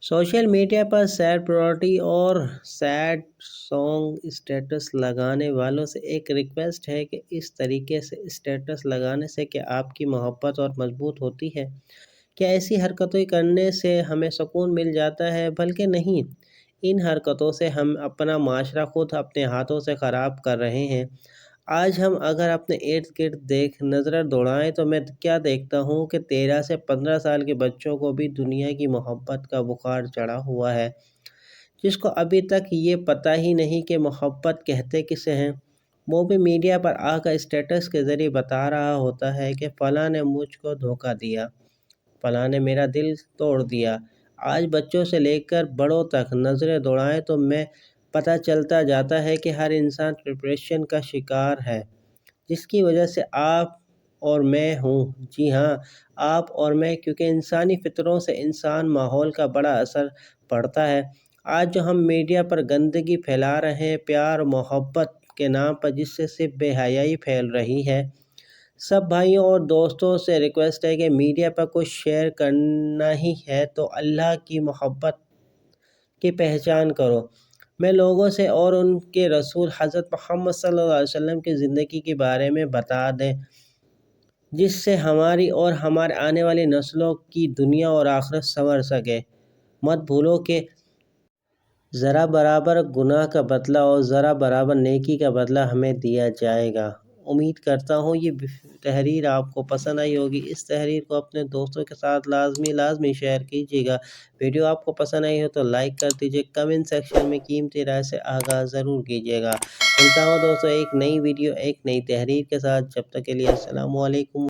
Social media پر sad priority اور sad song status لگانے والوں سے ایک ریکویسٹ ہے کہ اس طریقے سے اسٹیٹس لگانے سے کہ آپ کی محبت اور مضبوط ہوتی ہے؟ کیا ایسی حرکتیں کرنے سے ہمیں سکون مل جاتا ہے؟ بلکہ نہیں، ان حرکتوں سے ہم اپنا معاشرہ خود اپنے ہاتھوں سے خراب کر رہے ہیں۔ آج ہم اگر اپنے ارد گرد نظر دوڑائیں تو میں کیا دیکھتا ہوں کہ 13 سے 15 سال کے بچوں کو بھی دنیا کی محبت کا بخار چڑھا ہوا ہے، جس کو ابھی تک یہ پتہ ہی نہیں کہ محبت کہتے کسے ہیں۔ وہ بھی میڈیا پر آ کر اسٹیٹس کے ذریعے بتا رہا ہوتا ہے کہ فلاں نے مجھ کو دھوکہ دیا، فلاں نے میرا دل توڑ دیا۔ آج بچوں سے لے کر بڑوں تک نظریں دوڑائیں تو میں پتہ چلتا جاتا ہے کہ ہر انسان ڈپریشن کا شکار ہے، جس کی وجہ سے آپ اور میں ہوں۔ جی ہاں، آپ اور میں، کیونکہ انسانی فطروں سے انسان ماحول کا بڑا اثر پڑتا ہے۔ آج جو ہم میڈیا پر گندگی پھیلا رہے ہیں پیار و محبت کے نام پر، جس سے صرف بے حیائی پھیل رہی ہے۔ سب بھائیوں اور دوستوں سے ریکویسٹ ہے کہ میڈیا پر کچھ شیئر کرنا ہی ہے تو اللہ کی محبت کی پہچان کرو۔ میں لوگوں سے اور ان کے رسول حضرت محمد صلی اللہ علیہ وسلم کی زندگی کے بارے میں بتا دیں، جس سے ہماری اور ہمارے آنے والی نسلوں کی دنیا اور آخرت سنور سکے۔ مت بھولو کہ ذرا برابر گناہ کا بدلہ اور ذرا برابر نیکی کا بدلہ ہمیں دیا جائے گا۔ امید کرتا ہوں یہ تحریر آپ کو پسند آئی ہوگی۔ اس تحریر کو اپنے دوستوں کے ساتھ لازمی شیئر کیجیے گا۔ ویڈیو آپ کو پسند آئی ہو تو لائک کر دیجیے، کمنٹ سیکشن میں قیمتی رائے سے آغاز ضرور کیجیے گا۔ ملتا ہوں دوستوں ایک نئی ویڈیو ایک نئی تحریر کے ساتھ، جب تک کے لیے السلام علیکم۔